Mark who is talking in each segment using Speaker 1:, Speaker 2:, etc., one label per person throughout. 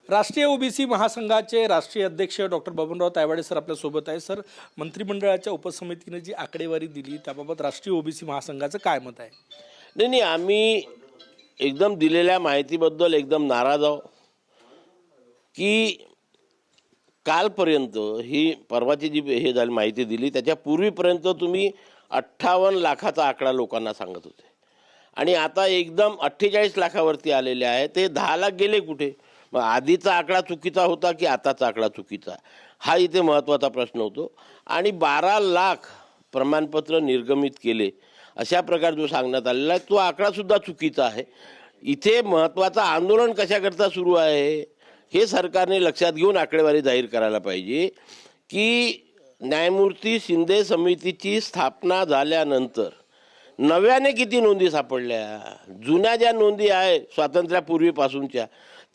Speaker 1: राष्ट्रीय ओबीसी महासंघाचे राष्ट्रीय अध्यक्ष डॉक्टर बबनराव तायवाडे सर आपल्यासोबत आहे. सर, मंत्रिमंडळाच्या उपसमितीने जी आकडेवारी दिली त्याबाबत राष्ट्रीय ओबीसी महासंघाचं काय मत आहे?
Speaker 2: नाही, आम्ही एकदम दिलेल्या माहितीबद्दल एकदम नाराज आहोत की कालपर्यंत ही परवाची जी हे झाली माहिती दिली त्याच्या पूर्वीपर्यंत तुम्ही 58 लाखाचा आकडा लोकांना सांगत होते आणि आता एकदम 48 लाखावरती आलेले आहे. ते 10 लाख गेले कुठे? मग आधीचा आकडा चुकीचा होता की आताचा आकडा चुकीचा, हा इथे महत्त्वाचा प्रश्न होतो. आणि 12 लाख प्रमाणपत्र निर्गमित केले अशा प्रकारे जो सांगण्यात आलेला आहे तो आकडासुद्धा चुकीचा आहे. इथे महत्त्वाचं आंदोलन कशाकरता सुरू आहे हे सरकारने लक्षात घेऊन आकडेवारी जाहीर करायला पाहिजे की न्यायमूर्ती शिंदे समितीची स्थापना झाल्यानंतर नव्याने किती नोंदी सापडल्या. जुन्या ज्या नोंदी आहे स्वातंत्र्यापूर्वीपासूनच्या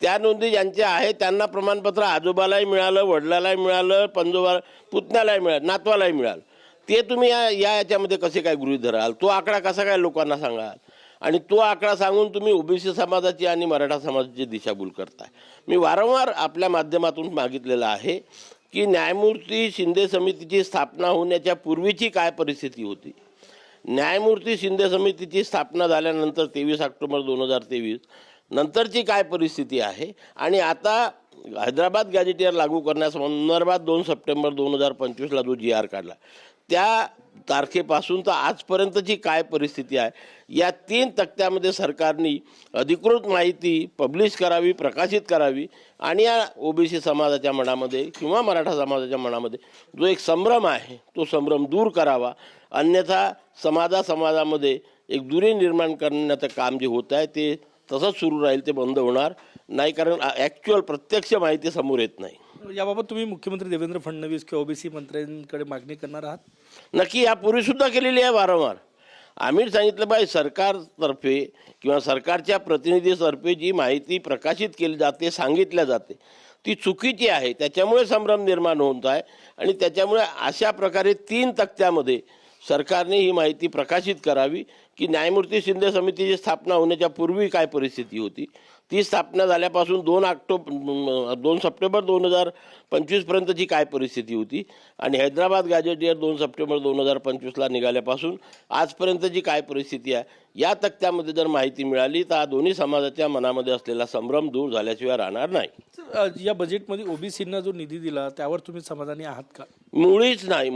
Speaker 2: त्या नोंदी ज्यांच्या आहेत त्यांना प्रमाणपत्र आजोबालाही मिळालं, वडिलालाही मिळालं, पंजोबा पुतण्यालाही मिळालं, नातवालाही मिळालं. ते तुम्ही याच्यामध्ये कसे काय गृहीत धराल? तो आकडा कसा काय लोकांना सांगाल? आणि तो आकडा सांगून तुम्ही ओबीसी समाजाची आणि मराठा समाजाची दिशाभूल करताय. मी वारंवार आपल्या माध्यमातून मागितलेलं आहे की न्यायमूर्ती शिंदे समितीची स्थापना होण्याच्या पूर्वीची काय परिस्थिती होती, न्यायमूर्ती शिंदे समितीची स्थापना झाल्यानंतर 23 ऑक्टोबर 2023 नंतरची काय परिस्थिती आहे, आणि आता हैदराबाद गॅजेटियर लागू करण्यासंदर्भात 2 सप्टेंबर 2025ला जो GR काढला त्या तारखेपासून तर आजपर्यंतची काय परिस्थिती आहे, या 3 तक्त्यामध्ये सरकारने अधिकृत माहिती पब्लिश करावी, प्रकाशित करावी. आणि या ओबीसी समाजाच्या मनामध्ये किंवा मराठा समाजाच्या मनामध्ये जो एक संभ्रम आहे तो संभ्रम दूर करावा. अन्यथा समाजामध्ये एक दुरी निर्माण करण्याचं काम जे होत आहे ते तसंच सुरू राहील, ते बंद होणार नाही, कारण ॲक्च्युअल प्रत्यक्ष माहिती समोर येत नाही.
Speaker 1: याबाबत तुम्ही मुख्यमंत्री देवेंद्र फडणवीस किंवा ओबीसी मंत्र्यांकडे मागणी करणार आहात?
Speaker 2: नक्की, यापूर्वीसुद्धा केलेली आहे वारंवार. आम्ही सांगितलं पाहिजे सरकारतर्फे किंवा सरकारच्या प्रतिनिधीतर्फे जी माहिती प्रकाशित केली जाते, सांगितल्या जाते, ती चुकीची आहे. त्याच्यामुळे संभ्रम निर्माण होत आहे आणि त्याच्यामुळे अशा प्रकारे 3 तक्त्यामध्ये सरकारने ही माहिती प्रकाशित करावी की न्यायमूर्ती शिंदे समितीची स्थापना होण्याच्या पूर्वी काय परिस्थिती होती, ती स्थापना झाल्यापासून 2 सप्टेंबर 2025पर्यंतची काय परिस्थिती होती, आणि हैदराबाद गॅजेटियर 2 सप्टेंबर 2025ला निघाल्यापासून आजपर्यंतची काय परिस्थिती आहे. या तक्त्यामध्ये जर माहिती मिळाली तर दोन्ही समाजाच्या मनामध्ये असलेला संभ्रम दूर झाल्याशिवाय राहणार नाही.
Speaker 1: या बजेटमध्ये ओबीसींना जो निधी दिला त्यावर तुम्ही समाधानी आहात का?
Speaker 2: मुळीच नाही.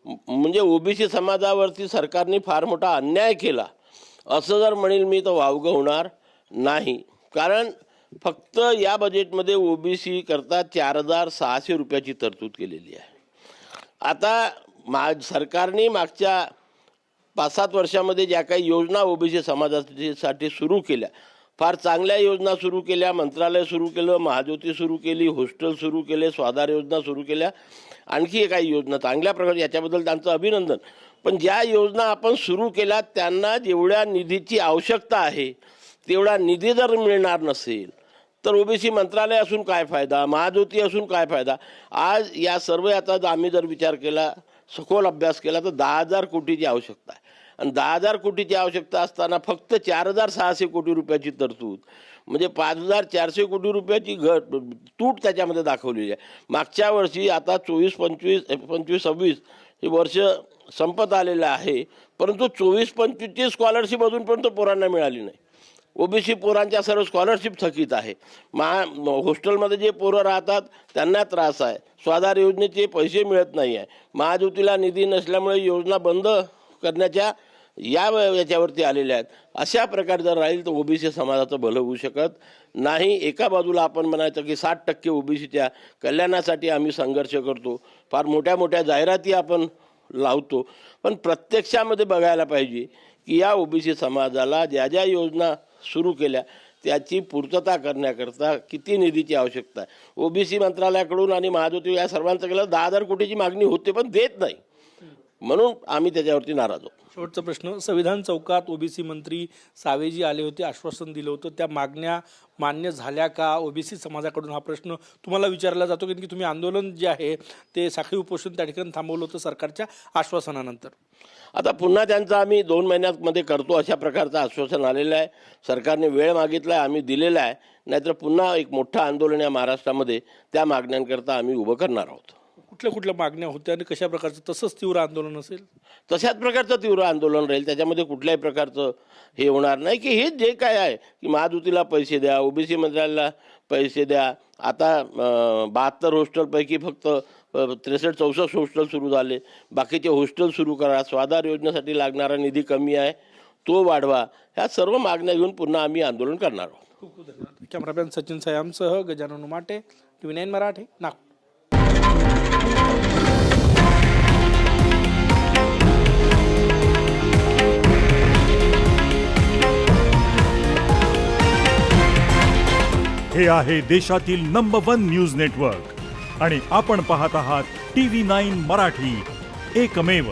Speaker 2: म्हणजे ओबीसी समाजावरती सरकारने फार मोठा अन्याय केला असं जर म्हणेल मी तर वावगं होणार नाही. कारण फक्त या बजेटमध्ये करता 4,600 रुपयाची तरतूद केलेली आहे. आता सरकारने मागच्या 5-7 वर्षामध्ये ज्या काही योजना ओबीसी समाजासाठी सुरू केल्या, फार चांगल्या योजना सुरू केल्या. मंत्रालय सुरू केलं, महाज्योती सुरू केली, हॉस्टेल सुरू केले, स्वाधार योजना सुरू केल्या, आणखी काही योजना चांगल्या प्रकारे, याच्याबद्दल त्यांचं अभिनंदन. पण ज्या योजना आपण सुरू केल्या त्यांना जेवढ्या निधीची आवश्यकता आहे तेवढा निधी जर मिळणार नसेल तर ओबीसी मंत्रालय असून काय फायदा, महाज्योती असून काय फायदा. आज या सर्व याचा आम्ही जर विचार केला, सखोल अभ्यास केला तर 10,000 कोटीची आवश्यकता आहे. आणि 10,000 कोटीची आवश्यकता असताना फक्त 4,600 कोटी रुपयाची तरतूद म्हणजे 5,400 कोटी रुपयाची तूट त्याच्यामध्ये दाखवलेली आहे. मागच्या वर्षी आता 24-25-26 हे वर्ष संपत आलेलं आहे, परंतु 24-25ची स्कॉलरशिप अजूनपर्यंत पोरांना मिळाली नाही. ओबीसी पोरांच्या सर्व स्कॉलरशिप थकीत आहे. हॉस्टेलमध्ये जे पोरं राहतात त्यांना त्रास आहे. स्वाधार योजनेचे पैसे मिळत नाही आहे. महाज्योतीला निधी नसल्यामुळे योजना बंद करण्याच्या याच्यावरती आलेल्या आहेत. अशा प्रकारे जर राहील तर ओबीसी समाजाचं भलं होऊ शकत नाही. एका बाजूला आपण म्हणायचं की 60% ओबीसीच्या कल्याणासाठी आम्ही संघर्ष करतो, फार मोठ्या मोठ्या जाहिराती आपण लावतो, पण प्रत्यक्षामध्ये बघायला पाहिजे की या ओबीसी समाजाला ज्या ज्या योजना सुरू केल्या त्याची पूर्तता करण्याकरता किती निधीची आवश्यकता आहे. ओबीसी मंत्रालयाकडून आणि महाज्योती या सर्वांचं केलं 10,000 कोटीची मागणी होते पण देत नाही. म्हणून आम्ही त्याच्यावरती नाराज आहोत.
Speaker 1: शेवटचा प्रश्न, संविधान चौकात ओबीसी मंत्री सावेजी आले होते, आश्वासन दिलं होतं, त्या मागण्या मान्य झाल्या का ओबीसी समाजाकडून? हा प्रश्न तुम्हाला विचारला जातो की तुम्ही आंदोलन जे आहे ते साखळी उपोषण त्या ठिकाणी थांबवलं होतं सरकारच्या आश्वासनानंतर.
Speaker 2: आता पुन्हा त्यांचं आम्ही 2 महिन्यामध्ये करतो अशा प्रकारचं आश्वासन आलेलं आहे. सरकारने वेळ मागितला आहे, आम्ही दिलेला आहे. नाहीतर पुन्हा एक मोठं आंदोलन या महाराष्ट्रामध्ये त्या मागण्यांकरता आम्ही उभं करणार आहोत.
Speaker 1: कुठल्या कुठल्या मागण्या होत्या आणि कशा प्रकारचं तसंच तीव्र आंदोलन असेल?
Speaker 2: तशाच प्रकारचं तीव्र आंदोलन राहील. त्याच्यामध्ये कुठल्याही प्रकारचं हे होणार नाही की हे जे काय आहे की महायुतीला पैसे द्या, ओबीसी मंत्र्याला पैसे द्या. आता 72 हॉस्टेलपैकी फक्त 63-64 हॉस्टेल सुरू झाले. बाकीचे हॉस्टेल सुरू करा. स्वाधार योजनेसाठी लागणारा निधी कमी आहे, तो वाढवा. ह्या सर्व मागण्या घेऊन पुन्हा आम्ही आंदोलन करणार आहोत.
Speaker 1: खूप खूप धन्यवाद. कॅमेरामॅन सचिन सयामसह गजानन उमाटे, TV9 मराठी, नागपूर.
Speaker 3: हे आहे देशातील नंबर 1 न्यूज नेटवर्क आणि आपण पाहत आहात TV9 मराठी, एकमेव.